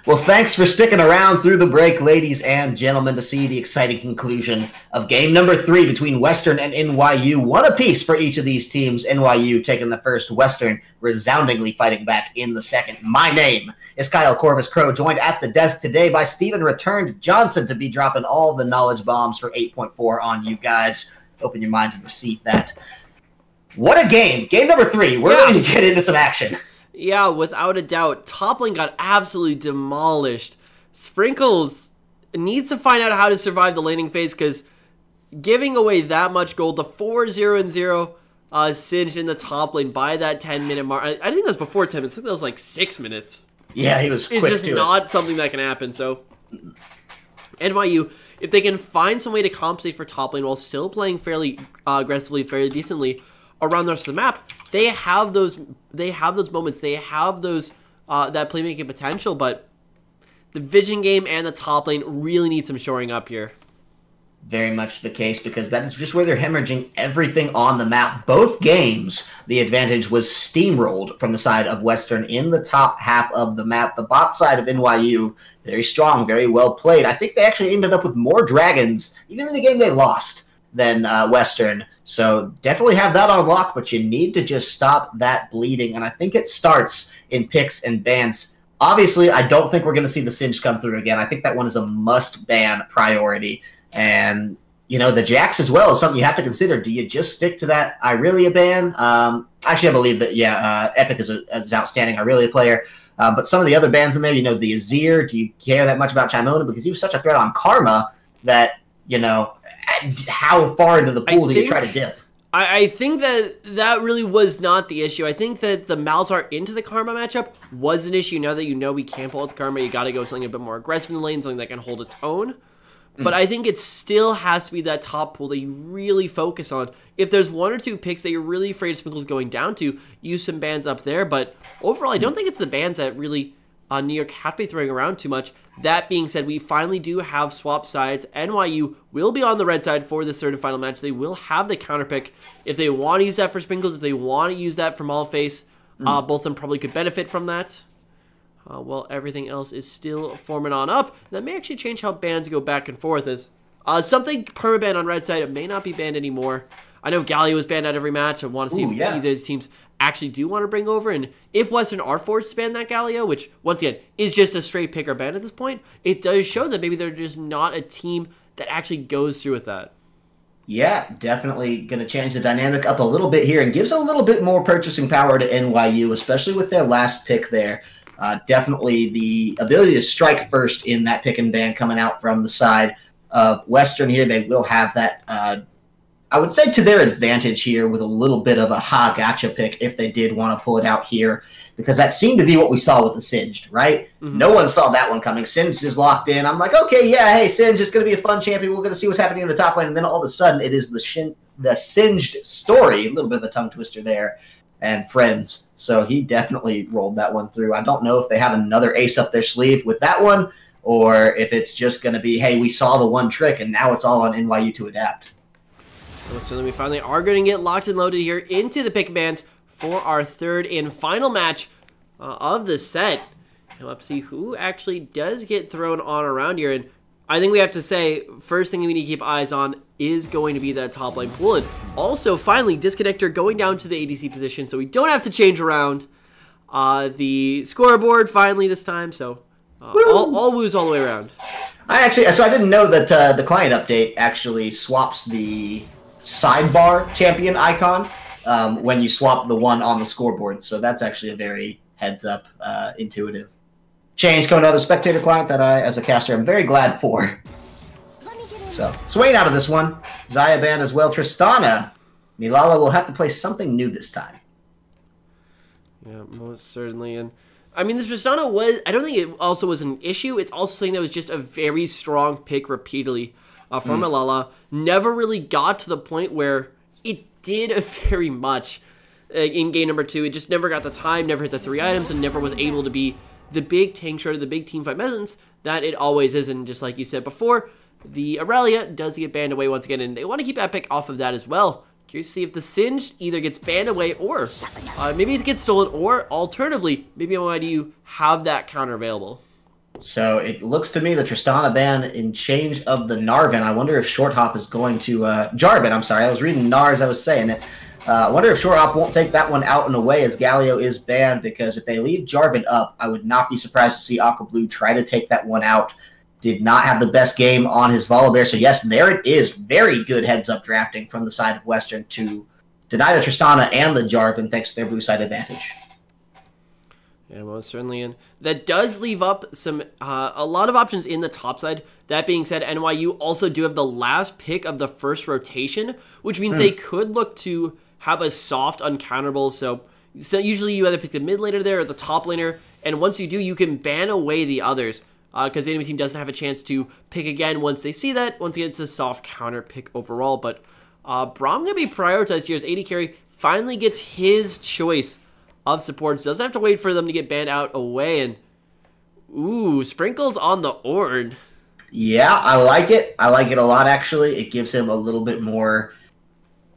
Well, thanks for sticking around through the break, ladies and gentlemen, to see the exciting conclusion of game number 3 between Western and NYU. One apiece for each of these teams. NYU taking the first, Western resoundingly fighting back in the second. My name is Kyle Corvus Crow, joined at the desk today by Steven Returned Johnson to be dropping all the knowledge bombs for 8.4 on you guys. Open your minds and receive that. What a game. Game number 3. We're ready to get into some action. Yeah, without a doubt. Top lane got absolutely demolished. Sprinkles needs to find out how to survive the laning phase, because giving away that much gold, the 4-0-0 Singed in the top lane by that 10-minute mark. I think that was before 10 minutes. I think that was like 6 minutes. Yeah, he was quick It's just not something that can happen. So NYU, if they can find some way to compensate for top lane while still playing fairly aggressively, fairly decently around the rest of the map, they have those moments, they have those that playmaking potential, but the vision game and the top lane really need some shoring up here. Very much the case, because that is just where they're hemorrhaging everything on the map. Both games, the advantage was steamrolled from the side of Western in the top half of the map. The bot side of NYU, very strong, very well played. I think they actually ended up with more dragons, even in the game they lost, than Western. So definitely have that on lock, but you need to just stop that bleeding. And I think it starts in picks and bans. Obviously, I don't think we're going to see the Singed come through again. I think that one is a must-ban priority. And, you know, the Jax as well is something you have to consider. Do you just stick to that Irelia ban? Actually, I believe that, Epic is outstanding Irelia player. But some of the other bans in there, you know, the Azir, do you care that much about Chimona? Because he was such a threat on Karma that, you know, how far into the pool do you try to dip? I think that really was not the issue. I think that the Malzahar into the Karma matchup was an issue. Now that you know we can't pull out the Karma, you got to go something a bit more aggressive in the lane, something that can hold its own. But I think it still has to be that top pool that you really focus on. If there's one or two picks that you're really afraid of Sprinkles going down to, use some bans up there. But overall, I don't think it's the bans that really New York have to be throwing around too much. That being said, we finally do have swap sides. NYU will be on the red side for this third and final match. They will have the counter pick. If they want to use that for Sprinkles, if they want to use that for Maleface, both of them probably could benefit from that. Well, everything else is still forming on up. That may actually change how bans go back and forth. As something permaban on red side, it may not be banned anymore. I know Galio was banned out every match. I want to see if any of those teams actually do want to bring over. And if Western are forced to ban that Galio, which, once again, is just a straight pick or ban at this point, it does show that maybe they're just not a team that actually goes through with that. Yeah, definitely going to change the dynamic up a little bit here and gives a little bit more purchasing power to NYU, especially with their last pick there. Definitely the ability to strike first in that pick and ban coming out from the side of Western here. They will have that, I would say, to their advantage here with a little bit of a gotcha pick if they did want to pull it out here, because that seemed to be what we saw with the Singed, right? No one saw that one coming. Singed is locked in. I'm like, okay, yeah, hey, Singed is going to be a fun champion. We're going to see what's happening in the top lane. And then all of a sudden it is the Singed story. A little bit of a tongue twister there. And friends. So he definitely rolled that one through. I don't know if they have another ace up their sleeve with that one, or if it's just going to be, hey, we saw the one trick and now it's all on NYU to adapt. So then we finally are going to get locked and loaded here into the pick bans for our third and final match of the set. We'll have to see who actually does get thrown on around here. And I think we have to say, first thing we need to keep eyes on is going to be that top lane pool. And also, finally, Disconnector going down to the ADC position, so we don't have to change around the scoreboard finally this time. So all woos all the way around. I didn't know that the client update actually swaps the sidebar champion icon when you swap the one on the scoreboard. So that's actually a very heads-up, intuitive change coming out of the spectator client that I, as a caster, am very glad for. So, Swain out of this one. Xayah banned as well. Tristana. Milala will have to play something new this time. Yeah, most certainly. And I mean, the Tristana was, I don't think it also was an issue. It's also something that was just a very strong pick repeatedly from Milala. Never really got to the point where it did very much in game number 2. It just never got the time, never hit the 3 items, and never was able to be the big tank shard, the big teamfight presence that it always is. And just like you said before, the Aurelia does get banned away once again, and they want to keep Epic off of that as well. Curious to see if the Singed either gets banned away or maybe it gets stolen, or alternatively, maybe NYU have that counter available. So it looks to me the Tristana ban in change of the Narvin. I wonder if Short Hop is going to Jarvan. I'm sorry, I was reading Nar as I was saying it. I wonder if Short Hop won't take that one out and away as Galio is banned, because if they leave Jarvan up, I would not be surprised to see Aqua Blue try to take that one out. Did not have the best game on his Volibear. So yes, there it is. Very good heads-up drafting from the side of Western to deny the Tristana and the Jarvan thanks to their blue side advantage. Yeah, most certainly, and that does leave up some a lot of options in the top side. That being said, NYU also do have the last pick of the first rotation, which means they could look to have a soft uncounterable. So usually you either pick the mid laner there or the top laner, and once you do, you can ban away the others, because the enemy team doesn't have a chance to pick again once they see that. Once again, it's a soft counter pick overall, but Braum going to be prioritized here as AD carry finally gets his choice of supports. Doesn't have to wait for them to get banned out away, and ooh, Sprinkles on the Ornn. Yeah, I like it. I like it a lot, actually. It gives him a little bit more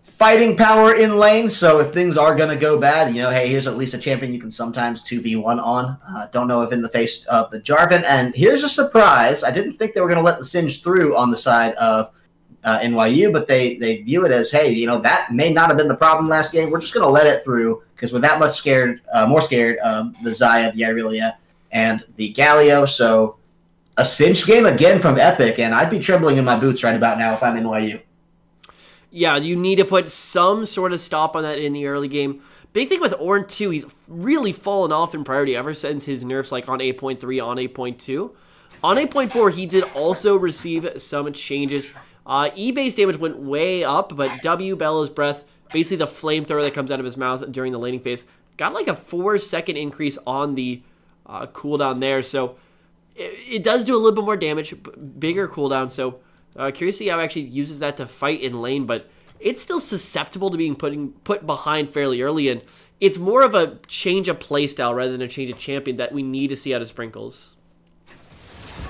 fighting power in lane, so if things are going to go bad, you know, hey, here's at least a champion you can sometimes 2v1 on. Don't know if in the face of the Jarvan. And here's a surprise. I didn't think they were going to let the Singe through on the side of NYU, but they view it as, hey, you know, that may not have been the problem last game. We're just going to let it through because we're that much scared, more scared of the Xayah, the Irelia, and the Galio. So a cinch game again from Epic, and I'd be trembling in my boots right about now if I'm NYU. Yeah, you need to put some sort of stop on that in the early game. Big thing with Ornn, too, he's really fallen off in priority ever since his nerfs, like on 8.3, on 8.2. On 8.4, he did also receive some changes. E-base damage went way up, but W, Bellow's Breath, basically the flamethrower that comes out of his mouth during the laning phase, got like a 4-second increase on the cooldown there. So it does do a little bit more damage, bigger cooldown. So curious to see how it actually uses that to fight in lane, but it's still susceptible to being put behind fairly early, and it's more of a change of playstyle rather than a change of champion that we need to see out of Sprinkles.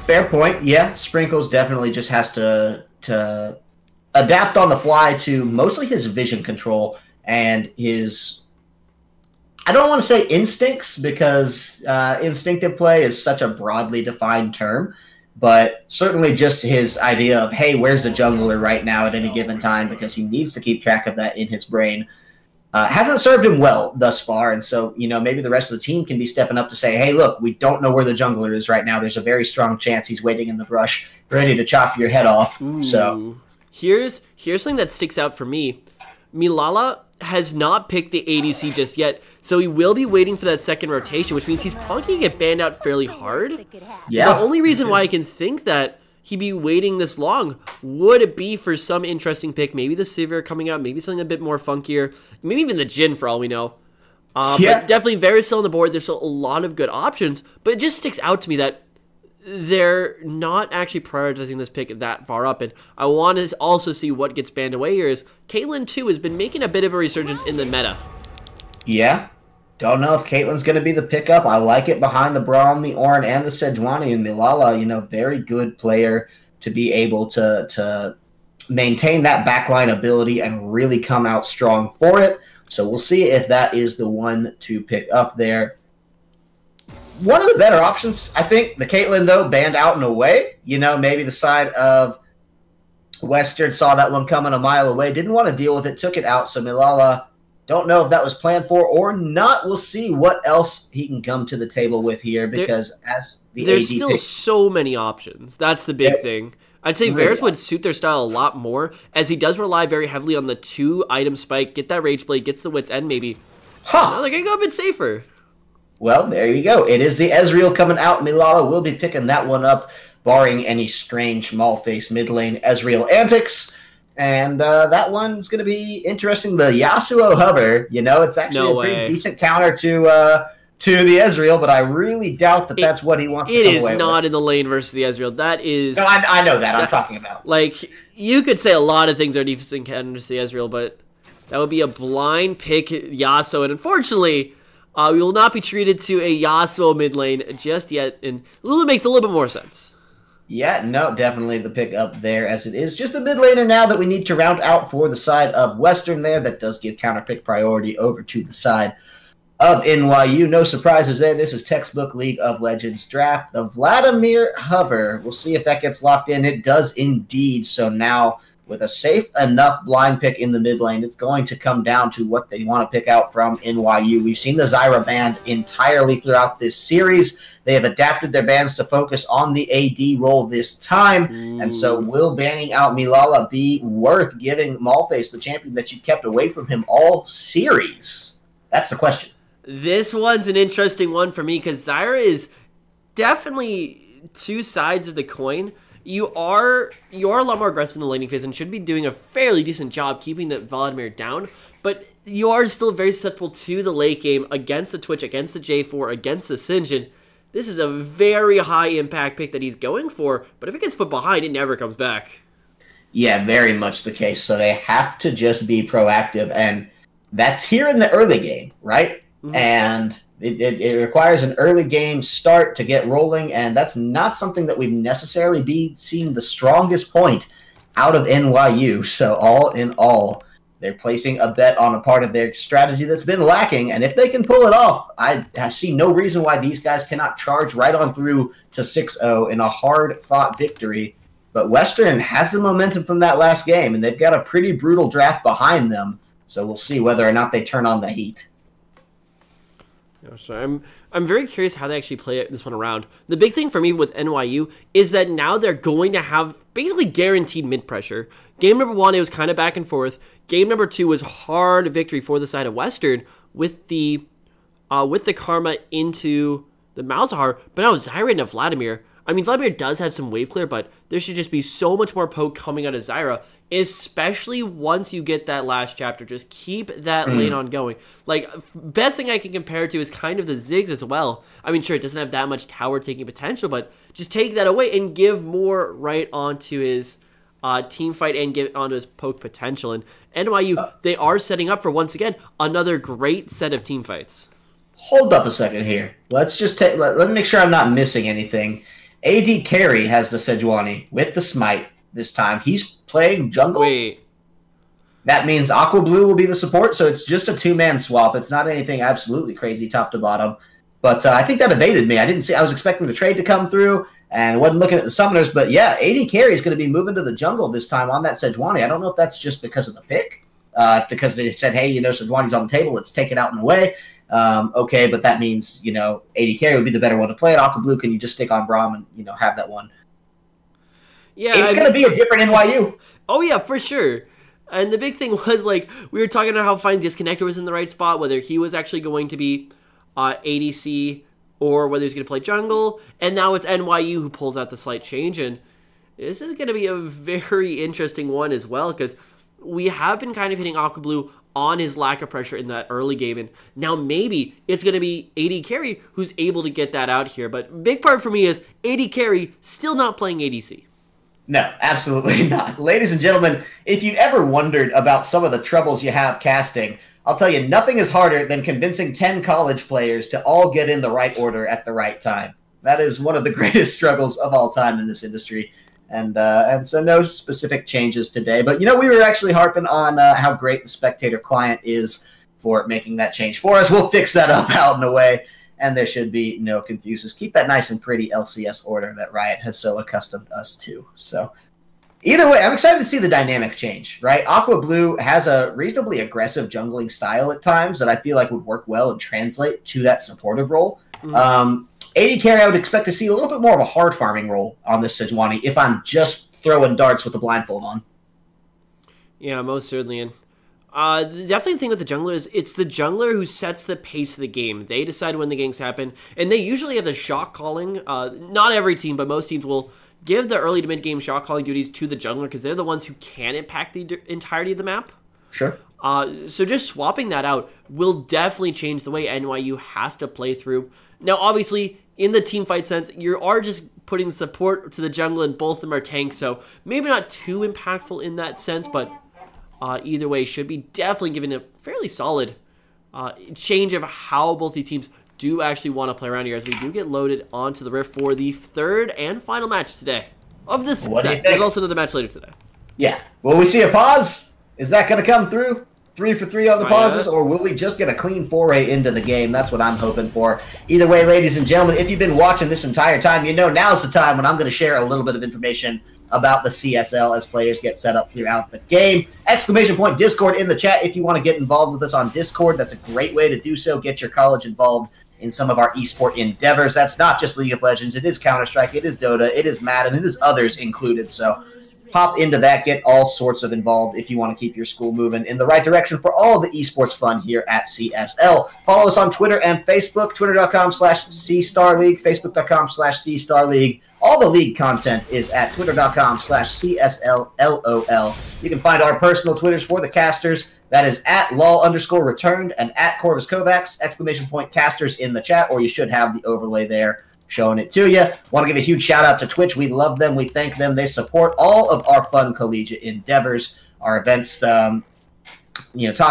Fair point. Yeah, Sprinkles definitely just has to adapt on the fly to mostly his vision control and his, I don't want to say instincts, because instinctive play is such a broadly defined term, but certainly just his idea of, hey, where's the jungler right now at any given time, because he needs to keep track of that in his brain. Hasn't served him well thus far, and so, you know, maybe the rest of the team can be stepping up to say, hey, look, we don't know where the jungler is right now. There's a very strong chance he's waiting in the brush, ready to chop your head off. Ooh. So here's something that sticks out for me. Milala has not picked the ADC just yet, so he will be waiting for that second rotation, which means he's probably going to get banned out fairly hard. Yeah. The only reason why I can think that he'd be waiting this long would it be for some interesting pick, maybe the Sivir coming out, maybe something a bit more funkier, maybe even the Jhin for all we know. But definitely very still on the board. There's still a lot of good options, but it just sticks out to me that they're not actually prioritizing this pick that far up, and I want to also see what gets banned away here. Is Caitlyn, too, has been making a bit of a resurgence in the meta. Yeah. Don't know if Caitlyn's going to be the pickup. I like it behind the Braum, the Ornn, and the Sejuani. And Milala, you know, very good player to be able to maintain that backline ability and really come out strong for it. So we'll see if that is the one to pick up there. One of the better options, I think, the Caitlyn, though, banned out and away. You know, maybe the side of Western saw that one coming a mile away, didn't want to deal with it, took it out. So Milala, don't know if that was planned for or not. We'll see what else he can come to the table with here, because there's still so many options. That's the big thing. I'd say Varus would suit their style a lot more, as he does rely very heavily on the 2-item spike, get that Rage Blade, gets the Wit's End maybe. They're going to go a bit safer. Well, there you go. It is the Ezreal coming out. Milala will be picking that one up, barring any strange Maul-face mid lane Ezreal antics. And that one's going to be interesting. The Yasuo hover, you know, it's actually a pretty decent counter to the Ezreal, but I really doubt that that's what he wants to come away with. It is not in the lane versus the Ezreal. That is... No, I know that. I'm talking about. Like, you could say a lot of things are decent counters to the Ezreal, but that would be a blind pick Yasuo. And unfortunately, we will not be treated to a Yasuo mid lane just yet. And Lulu makes a little bit more sense. Yeah, no, definitely the pick up there, as it is just a mid laner now that we need to round out for the side of Western there. That does give counter pick priority over to the side of NYU. No surprises there. This is textbook League of Legends draft. The Vladimir Hover. We'll see if that gets locked in. It does indeed. So now, with a safe enough blind pick in the mid lane, it's going to come down to what they want to pick out from NYU. We've seen the Zyra band entirely throughout this series. They have adapted their bans to focus on the AD role this time. And so will banning out Milala be worth giving Maulface the champion that you kept away from him all series? That's the question. This one's an interesting one for me because Zyra is definitely two sides of the coin. You are a lot more aggressive in the laning phase and should be doing a fairly decent job keeping that Vladimir down, but you are still very susceptible to the late game against the Twitch, against the J4, against the Sinjin. This is a very high impact pick that he's going for, but if it gets put behind, it never comes back. Yeah, very much the case. So they have to just be proactive, and that's here in the early game, right? Mm-hmm. And it requires an early game start to get rolling, and that's not something that we've necessarily seen the strongest point out of NYU. So all in all, they're placing a bet on a part of their strategy that's been lacking, and if they can pull it off, I see no reason why these guys cannot charge right on through to 6-0 in a hard-fought victory. But Western has the momentum from that last game, and they've got a pretty brutal draft behind them, so we'll see whether or not they turn on the heat. Yeah, so I'm very curious how they actually play this one around. The big thing for me with NYU is that now they're going to have basically guaranteed mid pressure. Game number 1, it was kind of back and forth. Game number 2 was hard victory for the side of Western with the Karma into the Malzahar, but now Zyra into Vladimir. I mean, Vladimir does have some wave clear, but there should just be so much more poke coming out of Zyra, especially once you get that last chapter. Just keep that lane on going. Like, best thing I can compare it to is kind of the Ziggs as well. I mean, sure, it doesn't have that much tower taking potential, but just take that away and give more right onto his team fight and give onto his poke potential. And NYU, they are setting up for, once again, another great set of team fights. Hold up a second here. Let's just let me make sure I'm not missing anything. AD Carry has the Sejuani with the Smite this time. He's playing jungle. Wait. That means Aqua Blue will be the support, so it's just a two-man swap. It's not anything absolutely crazy top to bottom. But I think that evaded me. I was expecting the trade to come through and wasn't looking at the summoners. But yeah, AD Carry is going to be moving to the jungle this time on that Sejuani. I don't know if that's just because of the pick, because they said, hey, Sejuani's on the table. Let's take it out and away. Okay, but that means, AD Carry would be the better one to play it. Aqua Blue, can you just stick on Braum and, have that one? Yeah, it's going to be a different NYU. Oh, yeah, for sure. And the big thing was, we were talking about how fine Disconnector was in the right spot, whether he was actually going to be ADC or whether he's going to play jungle. And now it's NYU who pulls out the slight change. And this is going to be a very interesting one as well, because we have been kind of hitting Aqua Blue on his lack of pressure in that early game, and now maybe it's going to be AD Carry who's able to get that out here. But big part for me is AD Carry still not playing ADC. No, absolutely not. Ladies and gentlemen, if you ever wondered about some of the troubles you have casting, I'll tell you, nothing is harder than convincing 10 college players to all get in the right order at the right time. That is one of the greatest struggles of all time in this industry. And so no specific changes today. But, we were actually harping on how great the spectator client is for making that change for us. We'll fix that up out and away, and there should be no confusions. Keep that nice and pretty LCS order that Riot has so accustomed us to. So either way, I'm excited to see the dynamic change, right? Aqua Blue has a reasonably aggressive jungling style at times that I feel like would work well and translate to that supportive role. Mm-hmm. AD Carry, I would expect to see a little bit more of a hard farming role on this Sejuani if I'm just throwing darts with the blindfold on. Yeah, most certainly. And definitely the thing with the jungler is it's the jungler who sets the pace of the game. They decide when the ganks happen, and they usually have the shot calling. Not every team, but most teams will give the early to mid game shot calling duties to the jungler because they're the ones who can impact the entirety of the map. Sure. So just swapping that out will definitely change the way NYU has to play through. Now, obviously, in the team fight sense, you are just putting support to the jungle, and both of them are tanks, so maybe not too impactful in that sense, but either way, should be definitely giving a fairly solid change of how both the teams do actually want to play around here, as we do get loaded onto the Rift for the third and final match today of this set. There's also another match later today. Yeah. Will we see a pause? Is that going to come through? 3 for 3 on the pauses, or will we just get a clean foray into the game? That's what I'm hoping for. Either way, ladies and gentlemen, if you've been watching this entire time, you know now's the time when I'm going to share a little bit of information about the CSL as players get set up throughout the game. Exclamation point Discord in the chat if you want to get involved with us on Discord. That's a great way to do so. Get your college involved in some of our esport endeavors. That's not just League of Legends. It is Counter-Strike. It is Dota. It is Madden. It is others included. So hop into that. Get all sorts of involved if you want to keep your school moving in the right direction for all the esports fun here at CSL. Follow us on Twitter and Facebook, twitter.com/CStarLeague, facebook.com/CStarLeague. All the league content is at twitter.com/CSLLOL. You can find our personal Twitters for the casters. That is at @LOL_returned and at Corvus Kovacs, exclamation point casters in the chat, or you should have the overlay there showing it to you. Want to give a huge shout out to Twitch. We love them. We thank them. They support all of our fun collegiate endeavors. Our events, top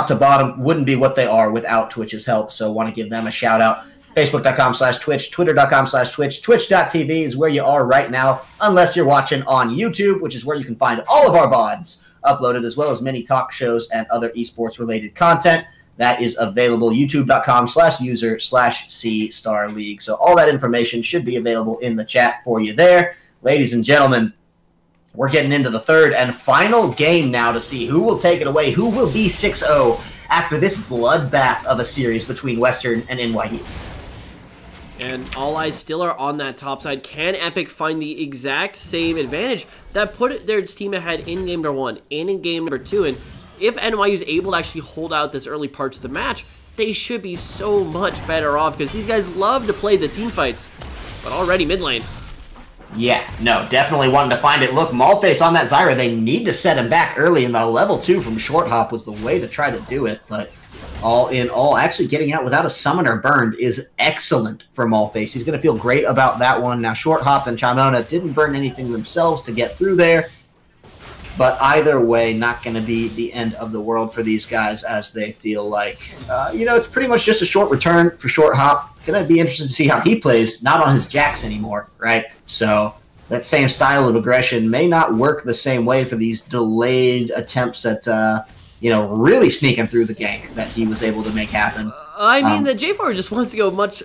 to bottom, wouldn't be what they are without Twitch's help. So want to give them a shout out. Facebook.com/Twitch, Twitter.com/Twitch, Twitch.tv is where you are right now, unless you're watching on YouTube, which is where you can find all of our VODs uploaded, as well as many talk shows and other esports-related content. That is available, youtube.com/user/CStarLeague. So all that information should be available in the chat for you there. Ladies and gentlemen, we're getting into the third and final game now to see who will take it away, who will be 6-0 after this bloodbath of a series between Western and NYU. And all eyes still are on that top side. Can Epic find the exact same advantage that put their team ahead in game number 1 and in game number 2? And if NYU is able to actually hold out this early parts of the match, they should be so much better off because these guys love to play the team fights. But already mid lane. Yeah, no, definitely wanting to find it. Look, Maulface on that Zyra, they need to set him back early, and the level 2 from Short Hop was the way to try to do it, but all in all, actually getting out without a summoner burned is excellent for Maulface. He's going to feel great about that one. Now, Short Hop and Chimona didn't burn anything themselves to get through there, but either way, not going to be the end of the world for these guys as they feel like, it's pretty much just a short return for Short Hop. Going to be interested to see how he plays, not on his jacks anymore, right? So that same style of aggression may not work the same way for these delayed attempts at, really sneaking through the gank that he was able to make happen. The J4 just wants to go much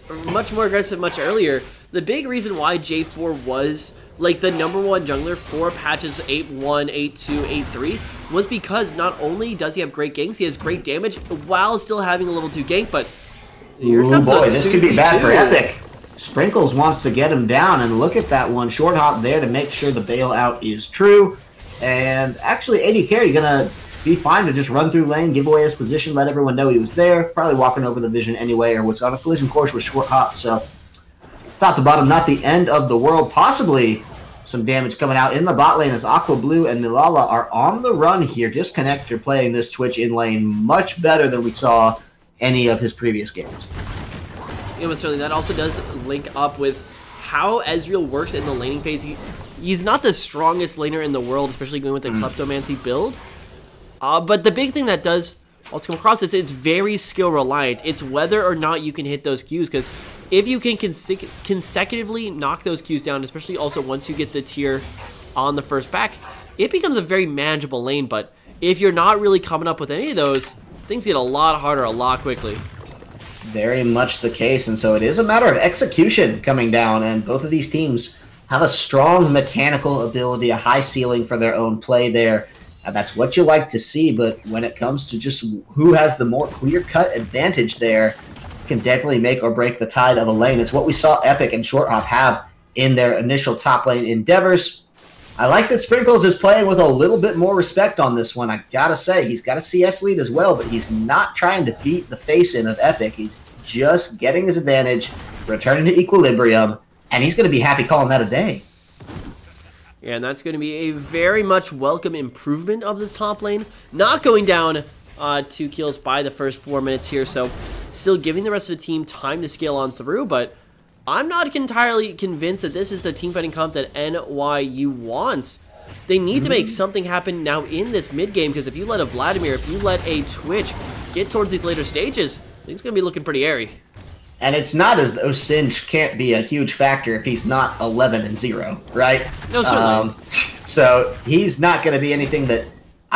more aggressive much earlier. The big reason why J4 was like the #1 jungler for patches 8.1, 8.2, 8.3 was because not only does he have great ganks, he has great damage while still having a level 2 gank, but here comes boy, this could be bad for Epic. Sprinkles wants to get him down, and look at that one. Short Hop there to make sure the bailout is true. And actually, AD Carry going to be fine to just run through lane, give away his position, let everyone know he was there. Probably walking over the vision anyway, or was on a collision course with Short Hop. So top to bottom, not the end of the world. Possibly some damage coming out in the bot lane as Aqua Blue and Milala are on the run here. Disconnector playing this Twitch in lane much better than we saw any of his previous games. Most certainly, that also does link up with how Ezreal works in the laning phase. He's not the strongest laner in the world, especially going with the Kleptomancy build. But the big thing that does also come across is it's very skill reliant. It's whether or not you can hit those Qs, because if you can consecutively knock those Qs down, especially also once you get the tier on the first back, it becomes a very manageable lane. But if you're not really coming up with any of those, things get a lot harder a lot quickly. Very much the case, and so it is a matter of execution coming down, and both of these teams have a strong mechanical ability, a high ceiling for their own play there. That's what you like to see, but when it comes to just who has the more clear-cut advantage there, can definitely make or break the tide of a lane. It's what we saw Epic and Short Hop have in their initial top lane endeavors. I like that Sprinkles is playing with a little bit more respect on this one. I gotta say, he's got a CS lead as well, but he's not trying to beat the face-in of Epic. He's just getting his advantage, returning to equilibrium, and he's going to be happy calling that a day. Yeah, and that's going to be a very much welcome improvement of this top lane. Not going down 2 kills by the first 4 minutes here, so still giving the rest of the team time to scale on through, but I'm not entirely convinced that this is the teamfighting comp that NYU wants. They need to make something happen now in this mid-game, because if you let a Vladimir, if you let a Twitch get towards these later stages, things going to be looking pretty airy. And it's not as though Singe can't be a huge factor if he's not 11-0, right? No, certainly. So he's not going to be anything that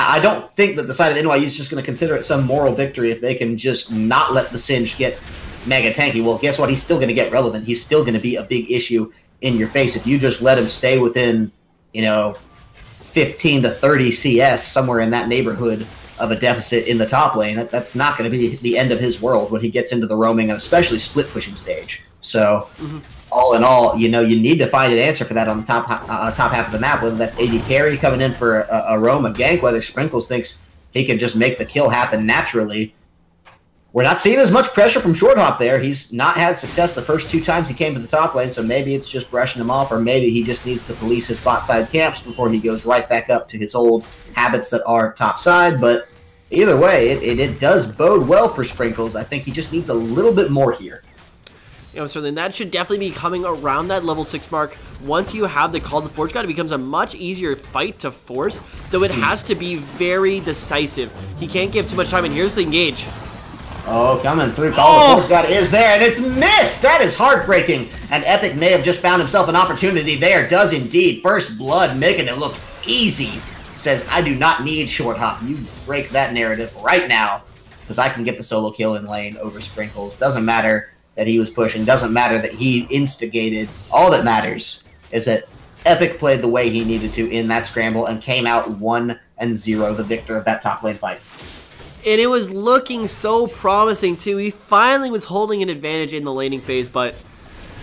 I don't think that the side of NYU is just going to consider it some moral victory if they can just not let the Singe get mega tanky. Well, guess what? He's still going to get relevant. He's still going to be a big issue in your face if you just let him stay within, 15 to 30 CS, somewhere in that neighborhood of a deficit in the top lane. That's not going to be the end of his world when he gets into the roaming and especially split pushing stage. So, all in all, you need to find an answer for that on the top half of the map, whether that's AD carry coming in for a roam, a gank, whether Sprinkles thinks he can just make the kill happen naturally. We're not seeing as much pressure from Short Hop there. He's not had success the first 2 times he came to the top lane, so maybe it's just brushing him off, or maybe he just needs to police his bot side camps before he goes right back up to his old habits that are top side. But either way, it does bode well for Sprinkles. I think he just needs a little bit more here. So then that should definitely be coming around that level 6 mark. Once you have the Call of the Forge God, it becomes a much easier fight to force, though it has to be very decisive. He can't give too much time, and here's the engage. Oh, coming through. Call of the Forge God is there, and it's missed! That is heartbreaking. And Epic may have just found himself an opportunity there. Does indeed. First blood, making it look easy. Says, I do not need Short Hop. You break that narrative right now, because I can get the solo kill in lane over Sprinkles. Doesn't matter that he was pushing. Doesn't matter that he instigated. All that matters is that Epic played the way he needed to in that scramble and came out 1-0, the victor of that top lane fight. And it was looking so promising too. He finally was holding an advantage in the laning phase, but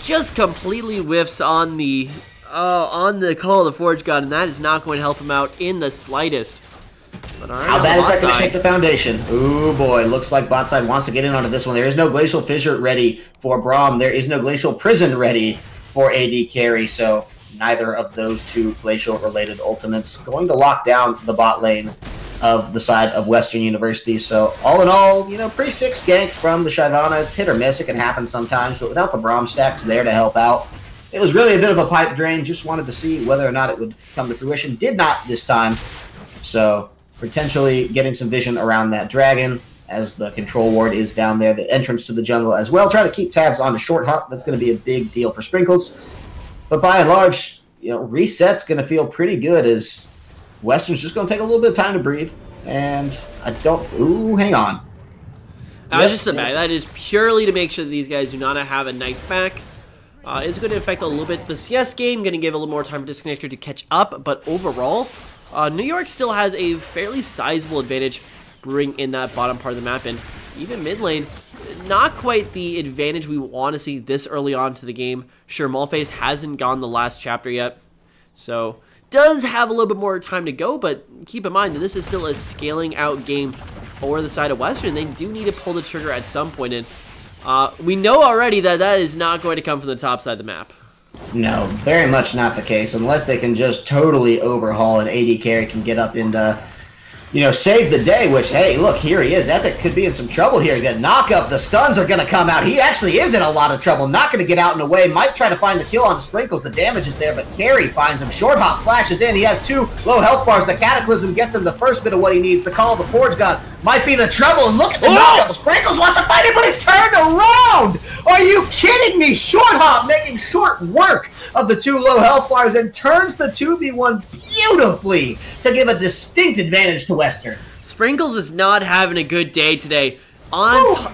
just completely whiffs on the Call of the Forge God, and that is not going to help him out in the slightest. But all right, how bad is that going to shake the foundation? Ooh, boy. Looks like bot side wants to get in onto this one. There is no Glacial Fissure ready for Braum. There is no Glacial Prison ready for AD carry. So neither of those 2 Glacial-related ultimates going to lock down the bot lane of the side of Western University. So all in all, pretty sick gank from the Shyvana. It's hit or miss. It can happen sometimes. But without the Braum stacks there to help out, it was really a bit of a pipe dream. Just wanted to see whether or not it would come to fruition. Did not this time. So potentially getting some vision around that dragon as the control ward is down there, the entrance to the jungle as well. Try to keep tabs on the Short Hop. That's going to be a big deal for Sprinkles. But by and large, reset's going to feel pretty good as Western's just going to take a little bit of time to breathe. And I don't... Ooh, hang on. Just a bag. That is purely to make sure that these guys do not have a nice back. It's going to affect a little bit the CS game. Going to give a little more time for Disconnector to catch up. But overall, New York still has a fairly sizable advantage brewing in that bottom part of the map. And even mid lane, not quite the advantage we want to see this early on to the game. Sure, Malphase hasn't gone the last chapter yet. So does have a little bit more time to go, but keep in mind that this is still a scaling out game for the side of Western. They do need to pull the trigger at some point, and we know already that that is not going to come from the top side of the map. No, very much not the case, unless they can just totally overhaul and AD carry can get up into, save the day, which, hey, look, here he is. Epic could be in some trouble here. The knock-up, the stuns are going to come out. He actually is in a lot of trouble. Not going to get out and away. Might try to find the kill on Sprinkles. The damage is there, but Carry finds him. Short Hop flashes in. He has 2 low health bars. The Cataclysm gets him the first bit of what he needs. The Call of the Forge God might be the trouble. And look at the knock-up. Sprinkles wants to fight it, but he's turned around. Are you kidding me? Short Hop making short work of the 2 low health bars and turns the 2v1 beautifully to give a distinct advantage to Western. Sprinkles is not having a good day today.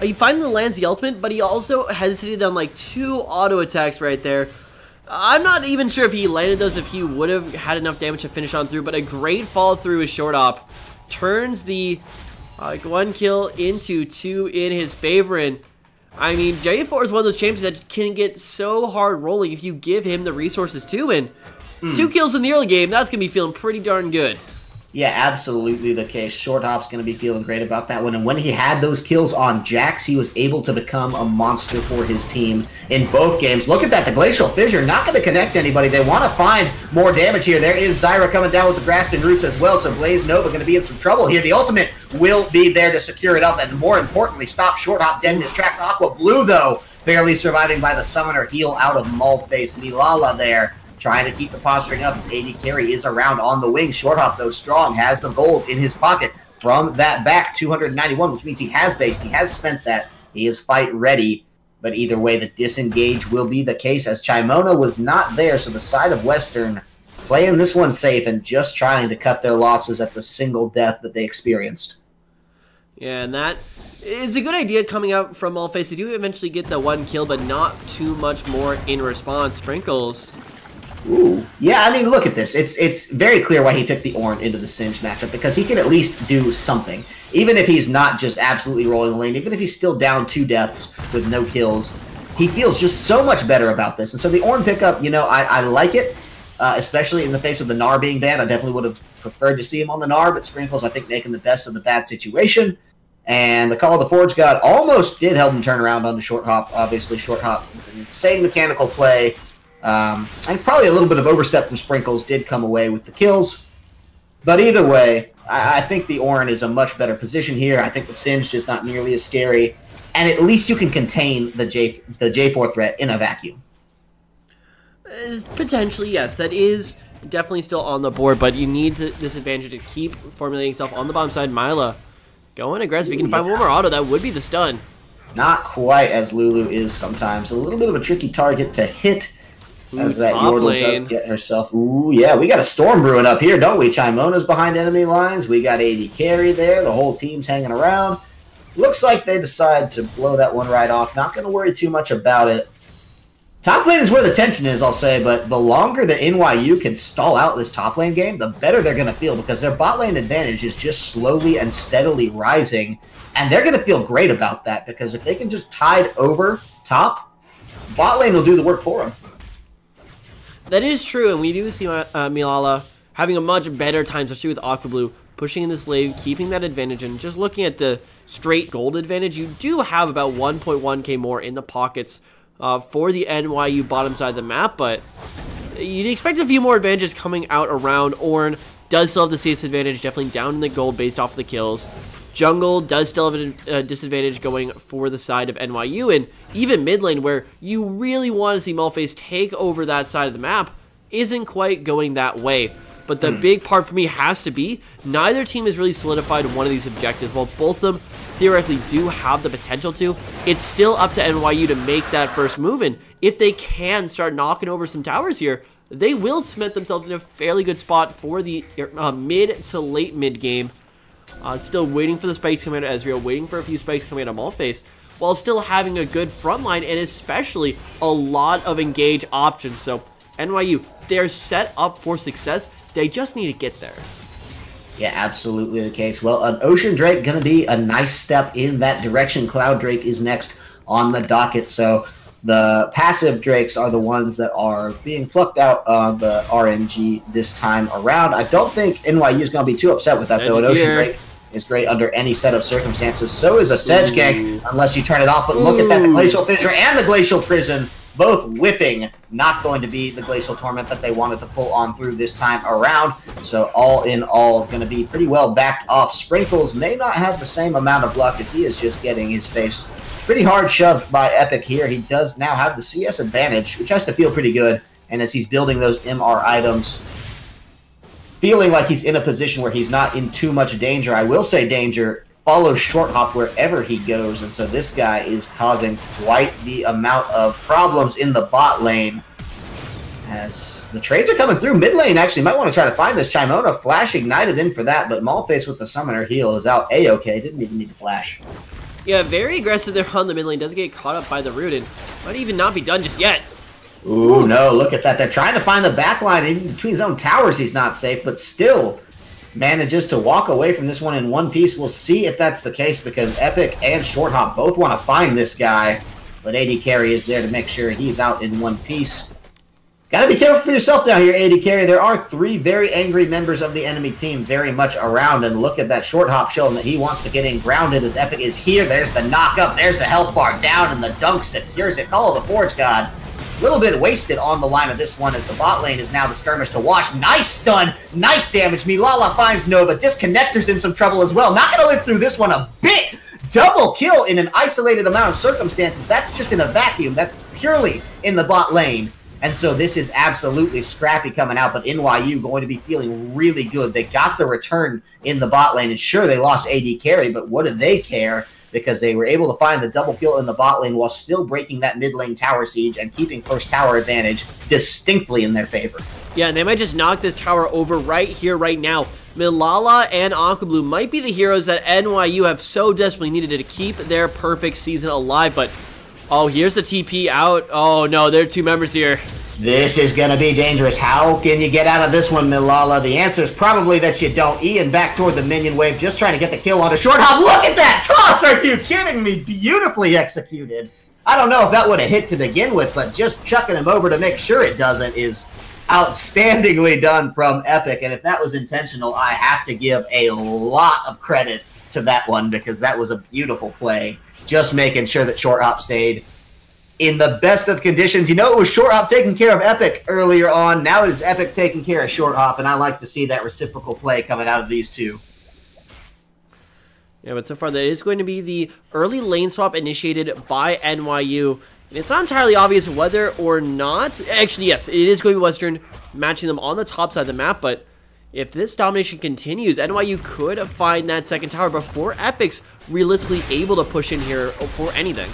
He finally lands the ultimate, but he also hesitated on like 2 auto attacks right there. I'm not even sure if he landed those, if he would have had enough damage to finish on through, but a great fall through his Short Hop turns the 1 kill into 2 in his favor. And I mean, J4 is one of those champions that can get so hard rolling if you give him the resources too, and 2 kills in the early game, that's going to be feeling pretty darn good. Yeah, absolutely the case. Short Hop's going to be feeling great about that one. And when he had those kills on Jax, he was able to become a monster for his team in both games. Look at that, the Glacial Fissure, not going to connect anybody. They want to find more damage here. There is Zyra coming down with the Grasping Roots as well, so Blaze Nova going to be in some trouble here. The ultimate will be there to secure it up, and more importantly, stop Short Hop dead in his tracks. Aqua Blue, though, barely surviving by the Summoner heal out of Malphase. Milala there, trying to keep the posturing up as AD carry is around on the wing. Short Hop, though, strong, has the gold in his pocket from that back, 291, which means he has based. He has spent that. He is fight ready. But either way, the disengage will be the case as Chimona was not there, so the side of Western playing this one safe and just trying to cut their losses at the single death that they experienced. Yeah, and that is a good idea coming out from Malface. They do eventually get the 1 kill, but not too much more in response. Sprinkles. Ooh. Yeah, I mean, look at this. It's very clear why he took the Ornn into the Singe matchup, because he can at least do something. Even if he's not just absolutely rolling the lane, even if he's still down 2 deaths with no kills, he feels just so much better about this. And so the Ornn pickup, you know, I like it, especially in the face of the Gnar being banned. I definitely would have preferred to see him on the Gnar, but Sprinkles, I think, making the best of the bad situation. And the Call of the Forge God almost did help him turn around on the Short Hop. Obviously, Short Hop, with an insane mechanical play, and probably a little bit of overstep from Sprinkles did come away with the kills. But either way, I think the Ornn is a much better position here. I think the Singe just not nearly as scary. And at least you can contain the J4 threat in a vacuum. Potentially, yes. That is definitely still on the board, but you need this advantage to keep formulating itself on the bottom side. Myla going aggressive. If you can find one more auto, that would be the stun. Not quite, as Lulu is sometimes. A little bit of a tricky target to hit. As that Yordle does get herself. Ooh, yeah, we got a storm brewing up here, don't we? Chimona's behind enemy lines. We got AD carry there. The whole team's hanging around. Looks like they decide to blow that one right off. Not going to worry too much about it. Top lane is where the tension is, I'll say, but the longer that NYU can stall out this top lane game, the better they're going to feel, because their bot lane advantage is just slowly and steadily rising, and they're going to feel great about that, because if they can just tide over top, bot lane will do the work for them. That is true, and we do see Milala having a much better time, especially with Aqua Blue, pushing in this lane, keeping that advantage, and just looking at the straight gold advantage, you do have about 1.1k more in the pockets for the NYU bottom side of the map, but you'd expect a few more advantages coming out around. Ornn does still have the CS advantage, definitely down in the gold based off the kills. Jungle does still have a disadvantage going for the side of NYU, and even mid lane, where you really want to see Malface take over that side of the map, isn't quite going that way. But the big part for me has to be, neither team has really solidified one of these objectives. While both of them theoretically do have the potential to, it's still up to NYU to make that first move, and if they can start knocking over some towers here, they will cement themselves in a fairly good spot for the mid to late mid game. Still waiting for the spikes coming out of Ezreal, waiting for a few spikes coming out of Malface, while still having a good front line and especially a lot of engage options. So NYU, they're set up for success. They just need to get there. Yeah, absolutely the case. Well, an Ocean Drake going to be a nice step in that direction. Cloud Drake is next on the docket. So the passive Drakes are the ones that are being plucked out on the RNG this time around. I don't think NYU is going to be too upset with that, though. An Ocean Drake is great under any set of circumstances. So is a Sedge Gank, unless you turn it off. But look at that, the Glacial Fissure and the Glacial Prison, both whipping. Not going to be the Glacial Torment that they wanted to pull on through this time around. So all in all, going to be pretty well backed off. Sprinkles may not have the same amount of luck, as he is just getting his face pretty hard shoved by Epic here. He does now have the CS advantage, which has to feel pretty good. And as he's building those MR items, feeling like he's in a position where he's not in too much danger. I will say danger follows Short Hop wherever he goes, and so this guy is causing quite the amount of problems in the bot lane. As the trades are coming through mid lane, actually might want to try to find this. Chimona flash ignited in for that, but Malface with the summoner heal is out A-okay. Didn't even need to flash. Yeah, very aggressive there on the mid lane. Does get caught up by the root, and might even not be done just yet. Ooh, no, look at that. They're trying to find the back line. In between his own towers, he's not safe, but still manages to walk away from this one in one piece. We'll see if that's the case, because Epic and Short Hop both want to find this guy, but AD Carry is there to make sure he's out in one piece. Gotta be careful for yourself down here, AD Carry. There are 3 very angry members of the enemy team very much around, and look at that Short Hop showing that he wants to get in grounded as Epic is here. There's the knock up, there's the health bar down, and the dunk secures it. Call of the Forge God. A little bit wasted on the line of this one, as the bot lane is now the skirmish to watch. Nice stun, nice damage. Milala finds Nova. Disconnector's in some trouble as well. Not going to live through this one a bit. Double kill in an isolated amount of circumstances. That's just in a vacuum. That's purely in the bot lane. And so this is absolutely scrappy coming out, but NYU going to be feeling really good. They got the return in the bot lane, and sure, they lost AD carry, but what do they care? because they were able to find the double kill in the bot lane while still breaking that mid lane tower siege and keeping first tower advantage distinctly in their favor. Yeah, and they might just knock this tower over right here, right now. Milala and Aquablue might be the heroes that NYU have so desperately needed to keep their perfect season alive, but oh, here's the TP out. Oh no, there are 2 members here. This is going to be dangerous. How can you get out of this one, Milala? The answer is probably that you don't. Ian back toward the minion wave, just trying to get the kill on a short hop. Look at that toss! Are you kidding me? Beautifully executed. I don't know if that would have hit to begin with, but just chucking him over to make sure it doesn't is outstandingly done from Epic. And if that was intentional, I have to give a lot of credit to that one because that was a beautiful play. Just making sure that short hop stayed in the best of conditions. You know, it was short hop taking care of Epic earlier on. Now it is Epic taking care of short hop, and I like to see that reciprocal play coming out of these two. Yeah, but so far that is going to be the early lane swap initiated by NYU. And it's not entirely obvious whether or not... Actually, yes, it is going to be Western matching them on the top side of the map, but if this domination continues, NYU could find that second tower before Epic's realistically able to push in here for anything.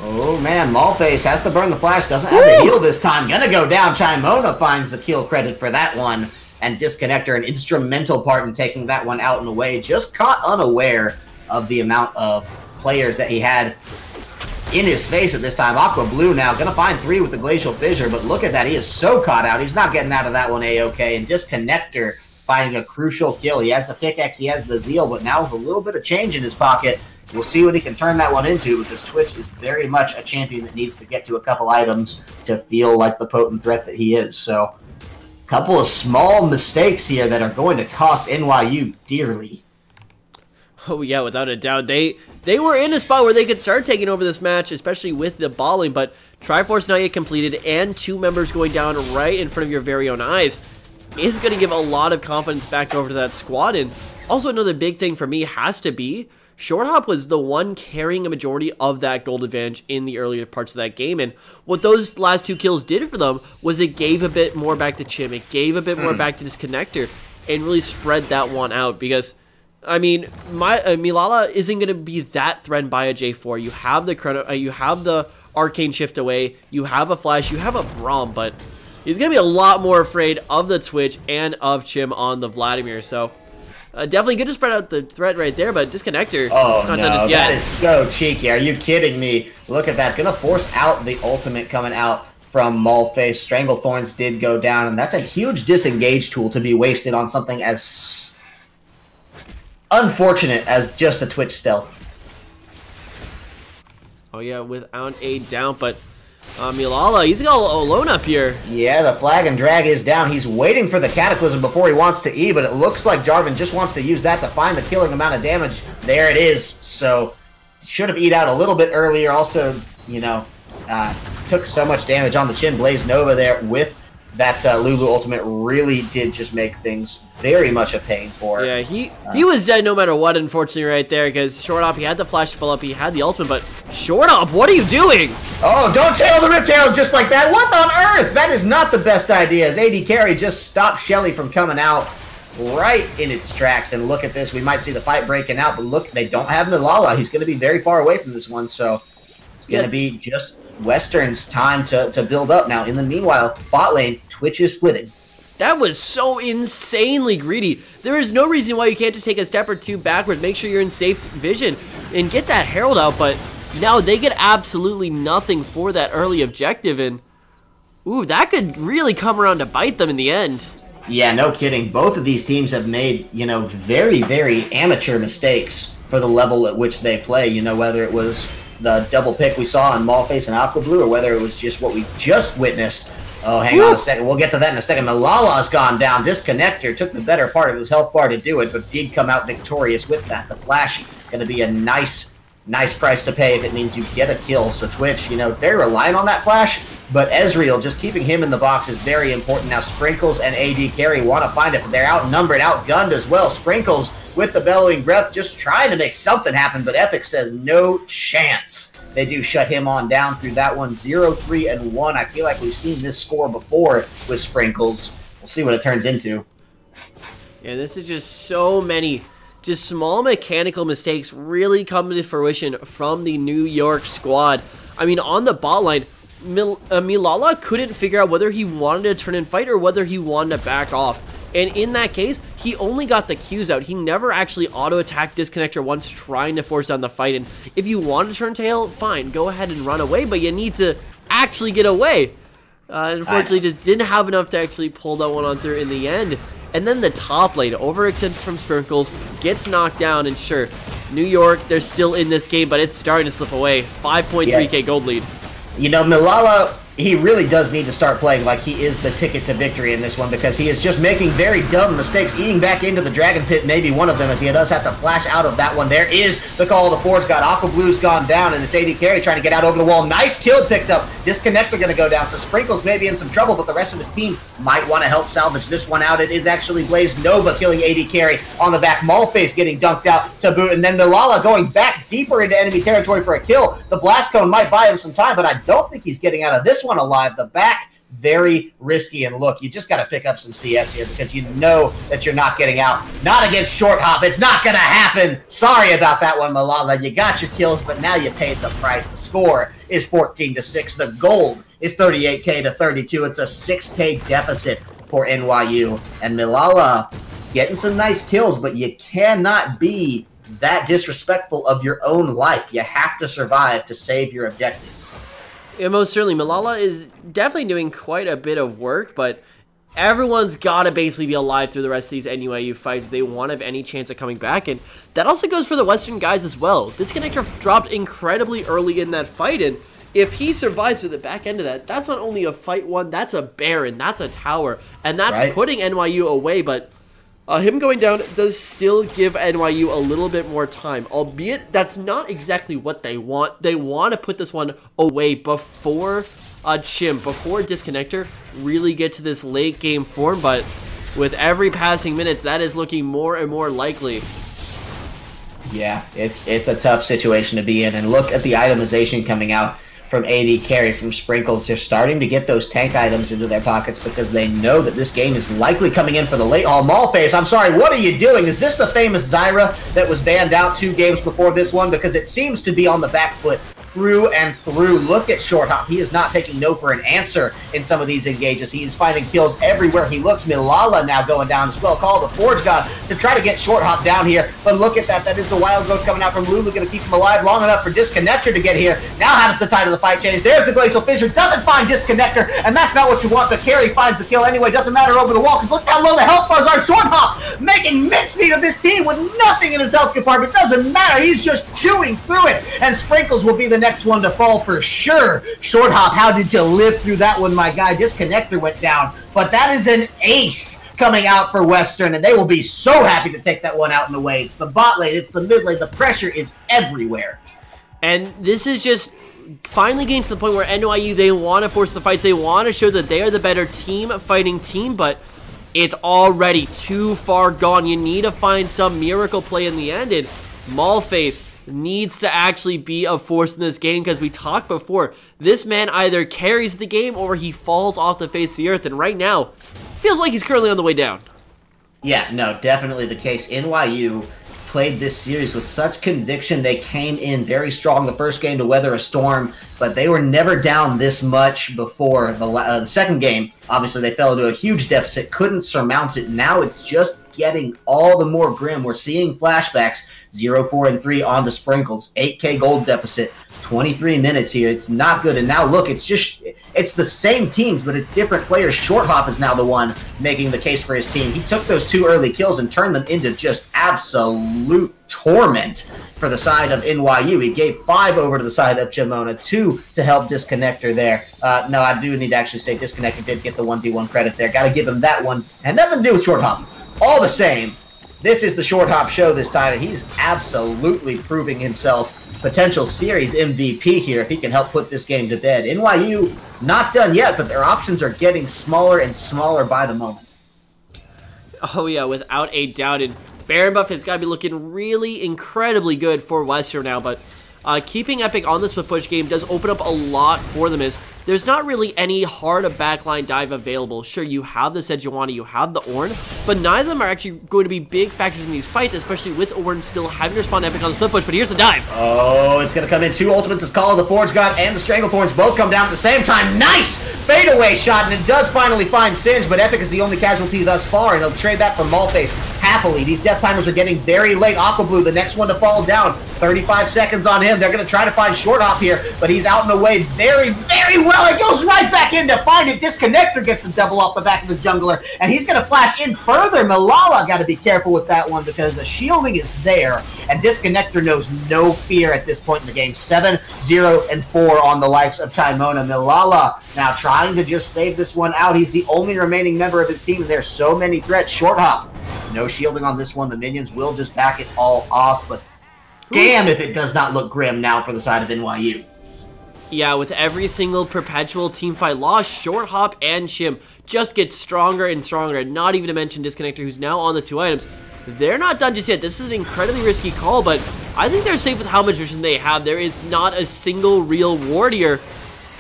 Oh man, Maulface has to burn the flash, doesn't have the heal this time. Gonna go down. Chimona finds the kill credit for that one. And Disconnector, an instrumental part in taking that one out and away. Just caught unaware of the amount of players that he had in his face at this time. Aquablue now gonna find 3 with the Glacial Fissure, but look at that. He is so caught out. He's not getting out of that one A-okay. And Disconnector finding a crucial kill. He has the pickaxe, he has the zeal, but now with a little bit of change in his pocket, we'll see what he can turn that one into, because Twitch is very much a champion that needs to get to a couple items to feel like the potent threat that he is. So, a couple of small mistakes here that are going to cost NYU dearly. Oh yeah, without a doubt. They were in a spot where they could start taking over this match, especially with the balling, but Triforce not yet completed and 2 members going down right in front of your very own eyes is going to give a lot of confidence back over to that squad. And also another big thing for me has to be Short Hop was the one carrying a majority of that gold advantage in the earlier parts of that game, and what those last 2 kills did for them was it gave a bit more back to Chim, it gave a bit more back to Disconnector, and really spread that one out, because, I mean, Milala isn't going to be that threatened by a J4. You have the you have the Arcane Shift away, you have a Flash, you have a Braum, but he's going to be a lot more afraid of the Twitch and of Chim on the Vladimir, so... definitely good to spread out the threat right there, but Disconnector. Oh no, that is so cheeky. Are you kidding me? Look at that. Gonna force out the ultimate coming out from Maulface. Stranglethorns did go down, and that's a huge disengage tool to be wasted on something as unfortunate as just a Twitch stealth. Oh yeah, without a doubt, but Milala, he's all alone up here. Yeah, the flag and drag is down. He's waiting for the Cataclysm before he wants to E, but it looks like Jarvan just wants to use that to find the killing amount of damage. There it is. So, should have E'd out a little bit earlier. Also, you know, took so much damage on the chin. Blaze Nova there with that Lulu ultimate really did just make things very much a pain for. Yeah, he was dead no matter what, unfortunately, right there, because Short Hop, he had the flash to fill up, he had the ultimate, but Short Hop, what are you doing? Oh, don't tail the Riptail just like that. What on earth? That is not the best idea, as AD Carry just stopped Shelly from coming out right in its tracks. And look at this, we might see the fight breaking out, but look, they don't have Milala. He's going to be very far away from this one, so it's going to be just Western's time to build up. Now, in the meanwhile, bot lane, Twitch is splitting. That was so insanely greedy. There is no reason why you can't just take a step or 2 backwards, make sure you're in safe vision, and get that Herald out, but now they get absolutely nothing for that early objective, and ooh, that could really come around to bite them in the end. Yeah, no kidding. Both of these teams have made, you know, very, very amateur mistakes for the level at which they play, you know, whether it was the double pick we saw on Maulface and Aquablue, or whether it was just what we just witnessed. Oh, hang on a second. We'll get to that in a second. Milala's gone down. Disconnector took the better part of his health bar to do it, but did come out victorious with that. The flash going to be a nice price to pay if it means you get a kill. So Twitch, you know, they're relying on that flash, but Ezreal, just keeping him in the box is very important. Now Sprinkles and AD Carry want to find it, but they're outnumbered, outgunned as well. Sprinkles with the bellowing breath, just trying to make something happen, but Epic says no chance. They do shut him on down through that one, 0-3-1. I feel like we've seen this score before with Sprinkles. We'll see what it turns into. Yeah, this is just so many Just small mechanical mistakes really come to fruition from the New York squad. I mean, on the bot line, Milala couldn't figure out whether he wanted to turn and fight or whether he wanted to back off. And in that case, he only got the Qs out. He never actually auto-attacked Disconnector once trying to force down the fight. And if you want to turn tail, fine, go ahead and run away, but you need to actually get away. Unfortunately, just didn't have enough to actually pull that one on through in the end. And then the top lane, overextended from Sprinkles, gets knocked down, and sure, New York, they're still in this game, but it's starting to slip away. 5.3k gold lead. You know, Milala, he really does need to start playing like he is the ticket to victory in this one, because he is just making very dumb mistakes, eating back into the Dragon Pit, maybe one of them, as he does have to flash out of that one. There is the call of the Forge God. Aqua Blue's gone down, and it's AD Carry trying to get out over the wall. Nice kill picked up. Disconnector going to go down, so Sprinkles may be in some trouble, but the rest of his team might want to help salvage this one out. It is actually Blaze Nova killing AD Carry on the back. Maulface getting dunked out to boot, and then Milala going back deeper into enemy territory for a kill. The Blast Cone might buy him some time, but I don't think he's getting out of this one alive. The back, very risky, and look, you just got to pick up some CS here because you know that you're not getting out. Not against Short Hop. It's not going to happen. Sorry about that one, Milala. You got your kills, but now you paid the price. The score is 14-6. The gold is 38k to 32. It's a 6k deficit for NYU. And Milala getting some nice kills, but you cannot be that disrespectful of your own life. You have to survive to save your objectives. Yeah, most certainly. Milala is definitely doing quite a bit of work, but everyone's got to basically be alive through the rest of these NYU fights if they want to have any chance of coming back, and that also goes for the Western guys as well. Disconnector dropped incredibly early in that fight, and if he survives to the back end of that, that's not only a fight won, that's a Baron, that's a tower, and that's putting NYU away, but him going down does still give NYU a little bit more time, albeit that's not exactly what they want. They want to put this one away before Chimp, before Disconnector really get to this late game form, but with every passing minute, that is looking more and more likely. Yeah, it's a tough situation to be in, and look at the itemization coming out from AD Carry, from Sprinkles. They're starting to get those tank items into their pockets because they know that this game is likely coming in for the late haul. Maulface, I'm sorry, what are you doing? Is this the famous Zyra that was banned out 2 games before this one? Because it seems to be on the back foot through and through. Look at Short Hop. He is not taking no for an answer in some of these engages. He is finding kills everywhere he looks. Milala now going down as well. Call the Forge God to try to get Short Hop down here. But look at that. That is the Wild Growth coming out from Lulu. Going to keep him alive long enough for Disconnector to get here. Now how does the tide of the fight change? There's the Glacial Fissure. Doesn't find Disconnector, and that's not what you want. But Carry finds the kill anyway. Doesn't matter over the wall because look how low the health bars are. Short Hop making mincemeat of this team with nothing in his health compartment. Doesn't matter. He's just chewing through it. And Sprinkles will be the next one to fall for sure. Short Hop, how did you live through that one, my guy? Disconnector went down, but that is an ace coming out for Western, and they will be so happy to take that one out in the way. It's the bot lane, it's the mid lane, the pressure is everywhere. And this is just finally getting to the point where NYU, they want to force the fights, they want to show that they are the better team, fighting team, but it's already too far gone. You need to find some miracle play in the end, and Maulface needs to actually be a force in this game, because we talked before, this man either carries the game or he falls off the face of the earth, and right now, feels like he's currently on the way down. Yeah, no, definitely the case. NYU played this series with such conviction. They came in very strong the first game to weather a storm, but they were never down this much before the second game. Obviously, they fell into a huge deficit, couldn't surmount it. Now it's just getting all the more grim. We're seeing flashbacks, 0-4-3 onto Sprinkles, 8k gold deficit, 23 minutes here. It's not good. And now look, it's the same teams, but it's different players. Short Hop is now the one making the case for his team. He took those 2 early kills and turned them into just absolute torment for the side of NYU. He gave 5 over to the side of Chimona, 2 to help Disconnector there. No, I do need to actually say Disconnector did get the 1v1 credit there. Got to give him that one. And nothing to do with Short Hop. All the same, this is the Short Hop show this time, and he's absolutely proving himself potential series MVP here if he can help put this game to bed. NYU not done yet, but their options are getting smaller and smaller by the moment. Oh yeah, without a doubt. And Baron buff has got to be looking really incredibly good for Western now, but Keeping Epic on the split push game does open up a lot for them, as there's not really any hard backline dive available. Sure, you have the Sejuani, you have the Ornn, but neither of them are actually going to be big factors in these fights, especially with Ornn still having to respond Epic on the split push. But here's the dive. Oh, it's going to come in. 2 ultimates as Call of the Forge God and the Stranglethorns both come down at the same time. Nice fadeaway shot, and it does finally find Singe, but Epic is the only casualty thus far, and he'll trade that for Malface happily. These death timers are getting very late. Aqua Blue, the next one to fall down. 35 seconds on him. They're going to try to find Short Hop here, but he's out and away very, very well. It goes right back in to find it. Disconnector gets the double off the back of his jungler, and he's going to flash in further. Malala got to be careful with that one because the shielding is there, and Disconnector knows no fear at this point in the game. 7-0-4 on the likes of Chimona. Malala now trying to just save this one out. He's the only remaining member of his team, and there's so many threats. Short Hop, no shielding on this one. The minions will just back it all off, but damn if it does not look grim now for the side of NYU. Yeah, with every single perpetual teamfight loss, Short Hop and Shim just get stronger and stronger, not even to mention Disconnector, who's now on the 2 items. They're not done just yet. This is an incredibly risky call, but I think they're safe with how much vision they have. There is not a single real ward here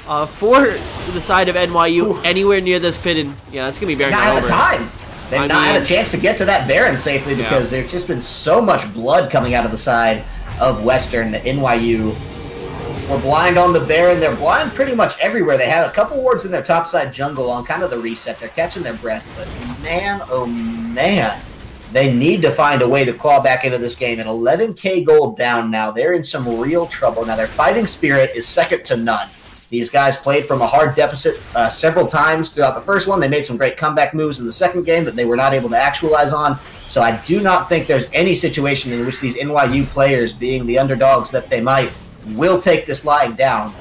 for the side of NYU anywhere near this pit, and yeah, that's going to be Baron. Not at the time. They've not had a chance to get to that Baron safely because there's just been so much blood coming out of the side of Western. The NYU were blind on the Baron. They're blind pretty much everywhere. They have a couple wards in their topside jungle on kind of the reset. They're catching their breath, but man, oh man, they need to find a way to claw back into this game. And 11k gold down now. They're in some real trouble. Now, their fighting spirit is second to none. These guys played from a hard deficit several times throughout the first one. They made some great comeback moves in the second game that they were not able to actualize on. So I do not think there's any situation in which these NYU players, being the underdogs that they might, will take this lying down.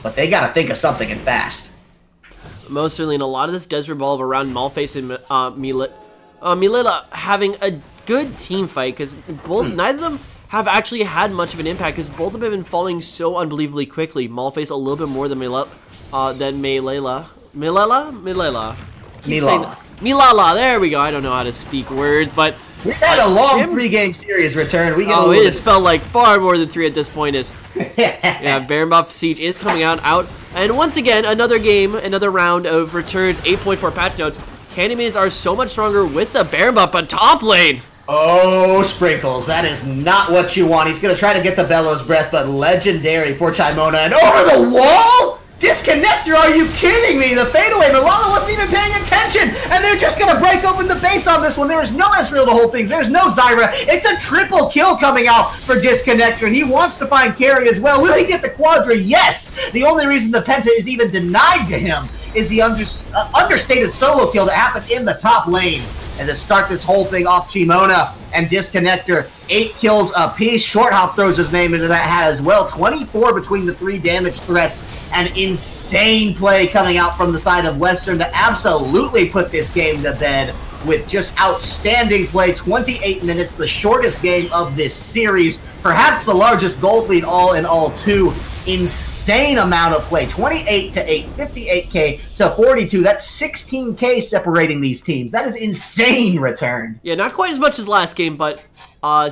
But they got to think of something and fast. Most certainly, and a lot of this does revolve around Malface and Milila having a good team fight, because neither of them have actually had much of an impact, because both of them have been falling so unbelievably quickly. Malface a little bit more than Milala. Milala, there we go. I don't know how to speak words, but we've had a long 3-game series return. It has felt like far more than 3 at this point. Yeah, Baron buff Siege is coming out, and once again, another game, another round of returns. 8.4 patch notes. Candymans are so much stronger with the Baron buff, but top lane. Oh, Sprinkles, that is not what you want. He's going to try to get the Bellows Breath, but legendary for Chimona. And over the wall? Disconnector, are you kidding me? The fadeaway, Milana wasn't even paying attention, and they're just going to break open the base on this one. There is no Ezreal to hold things. There's no Zyra. It's a triple kill coming out for Disconnector, and he wants to find carry as well. Will he get the Quadra? Yes! The only reason the Penta is even denied to him is the understated solo kill that happened in the top lane. And to start this whole thing off, Chimona and Disconnector, 8 kills apiece. Short Hop throws his name into that hat as well. 24 between the 3 damage threats. An insane play coming out from the side of Western to absolutely put this game to bed with just outstanding play. 28 minutes, the shortest game of this series. Perhaps the largest gold lead all in all, too. Insane amount of play. 28 to 8, 58k to 42. That's 16k separating these teams. That is insane return. Yeah, not quite as much as last game, but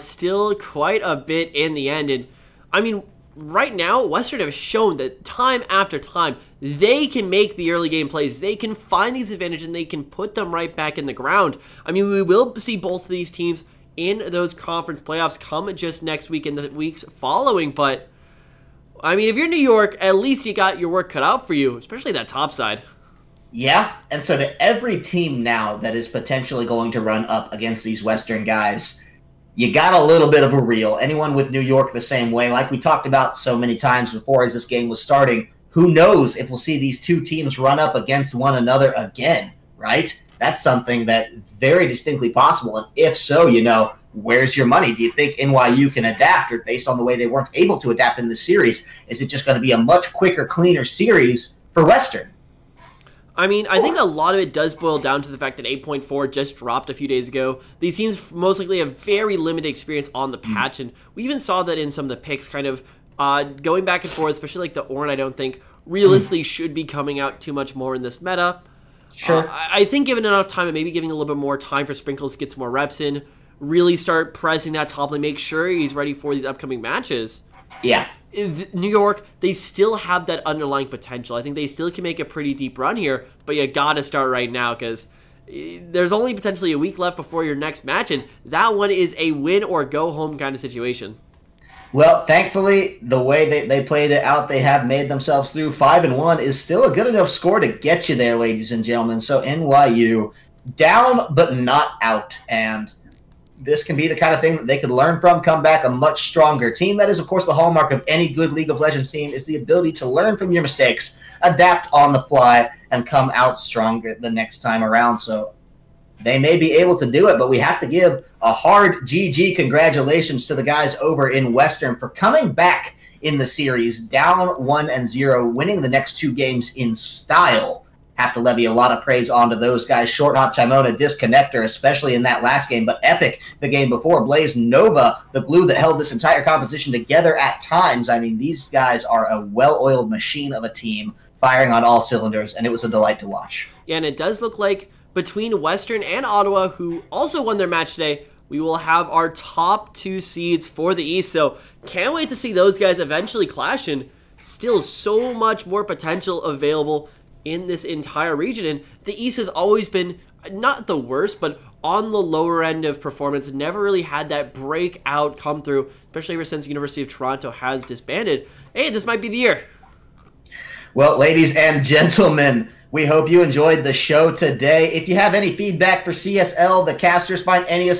still quite a bit in the end. And I mean, right now, Western have shown that time after time, they can make the early game plays. They can find these advantages and they can put them right back in the ground. I mean, we will see both of these teams in those conference playoffs come just next week and the weeks following, but I mean, if you're New York, at least you got your work cut out for you, especially that top side. Yeah, and so to every team now that is potentially going to run up against these Western guys, you got a little bit of a reel. Anyone with New York the same way, like we talked about so many times before as this game was starting, who knows if we'll see these two teams run up against one another again, right? That's something that very distinctly possible, and if so, you know, where's your money? Do you think NYU can adapt, or based on the way they weren't able to adapt in this series, is it just going to be a much quicker, cleaner series for Western? I mean, I think a lot of it does boil down to the fact that 8.4 just dropped a few days ago. These teams most likely have very limited experience on the patch, and we even saw that in some of the picks kind of going back and forth, especially like the Ornn, I don't think realistically should be coming out too much more in this meta. Sure. I think given enough time and maybe giving a little bit more time for Sprinkles to get some more reps in, really start pressing that top lane, make sure he's ready for these upcoming matches. Yeah, New York, they still have that underlying potential. I think they still can make a pretty deep run here, but you got to start right now because there's only potentially a week left before your next match, and that one is a win or go home kind of situation. Well, thankfully, the way they played it out, they have made themselves through. 5-1 is still a good enough score to get you there, ladies and gentlemen. So NYU, down but not out. And this can be the kind of thing that they could learn from, come back a much stronger team. That is, of course, the hallmark of any good League of Legends team, is the ability to learn from your mistakes, adapt on the fly, and come out stronger the next time around. So they may be able to do it, but we have to give a hard GG congratulations to the guys over in Western for coming back in the series, down 1-0, winning the next 2 games in style. Have to levy a lot of praise onto those guys. Short Hop, Chimona, Disconnector, especially in that last game, but Epic the game before. Blaze Nova, the glue that held this entire composition together at times. I mean, these guys are a well-oiled machine of a team, firing on all cylinders, and it was a delight to watch. Yeah, and it does look like between Western and Ottawa, who also won their match today, we will have our top 2 seeds for the East. So can't wait to see those guys eventually clash, and still so much more potential available in this entire region. And the East has always been not the worst, but on the lower end of performance. Never really had that breakout come through, especially ever since University of Toronto has disbanded. Hey, this might be the year. Well, ladies and gentlemen, we hope you enjoyed the show today. If you have any feedback for CSL, the casters, find any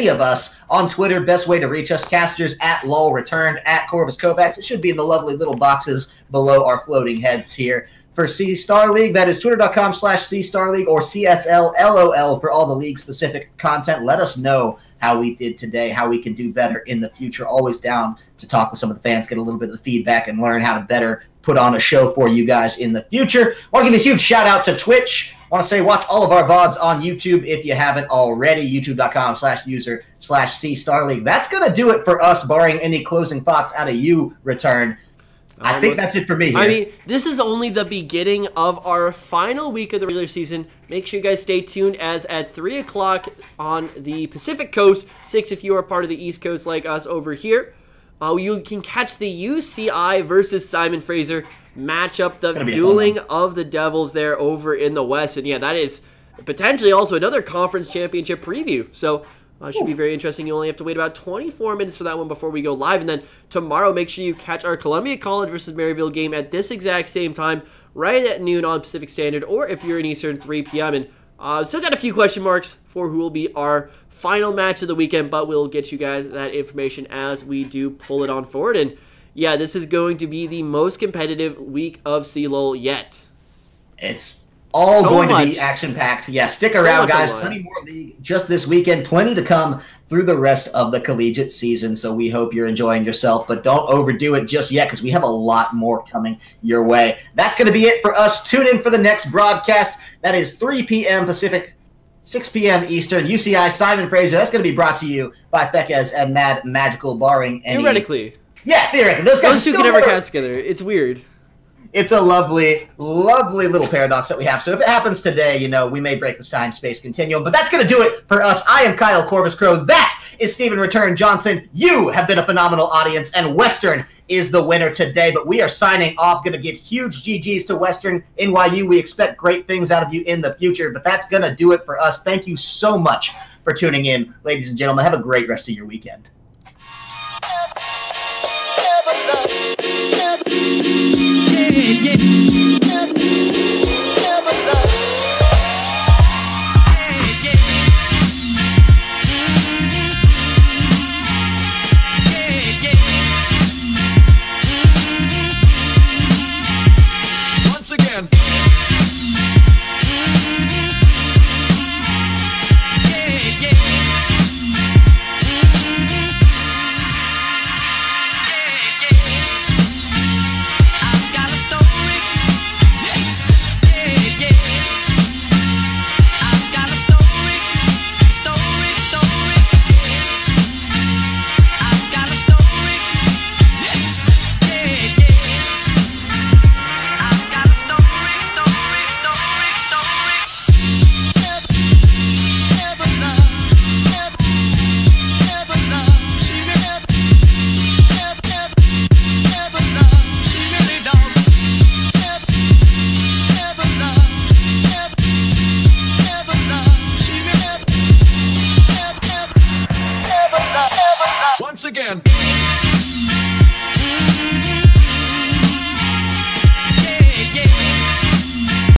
of us on Twitter. Best way to reach us, casters at LOLReturned, at Corvus Kovacs. It should be in the lovely little boxes below our floating heads here. For C-Star League, that is twitter.com/C-Star League or CSLLOL for all the league-specific content. Let us know how we did today, how we can do better in the future. Always down to talk with some of the fans, get a little bit of the feedback, and learn how to better put on a show for you guys in the future. I want to give a huge shout out to Twitch. I want to say watch all of our VODs on YouTube if you haven't already, youtube.com/user/C-Star-League. That's going to do it for us, barring any closing thoughts out of you, Return. I think that's it for me here. I mean, this is only the beginning of our final week of the regular season. Make sure you guys stay tuned, as at 3 o'clock on the Pacific Coast, 6 if you are part of the East Coast like us over here, you can catch the UCI versus Simon Fraser matchup, the dueling of the Devils there over in the West. And yeah, that is potentially also another conference championship preview. So it should be very interesting. You only have to wait about 24 minutes for that one before we go live. And then tomorrow, make sure you catch our Columbia College versus Maryville game at this exact same time, right at noon on Pacific Standard, or if you're in Eastern, 3 p.m. And still got a few question marks for who will be our final match of the weekend, but we'll get you guys that information as we do pull it on forward. And yeah, this is going to be the most competitive week of CLOL yet. It's all going to be action-packed. Yeah, stick around, guys. Plenty more league just this weekend. Plenty to come through the rest of the collegiate season, so we hope you're enjoying yourself, but don't overdo it just yet because we have a lot more coming your way. That's going to be it for us. Tune in for the next broadcast. That is 3 p.m. Pacific, 6 p.m. Eastern. UCI Simon Fraser. That's going to be brought to you by Fekez and Mad Magical, barring any... Theoretically. Yeah, theoretically. Those two can never cast together. It's weird. It's a lovely, lovely little paradox that we have. So if it happens today, you know, we may break this time-space continuum. But that's going to do it for us. I am Kyle Corvus Crow. That is Stephen Return Johnson. You have been a phenomenal audience, and Western is the winner today. But we are signing off. Going to give huge GGs to Western. NYU, we expect great things out of you in the future. But that's going to do it for us. Thank you so much for tuning in, ladies and gentlemen. Have a great rest of your weekend.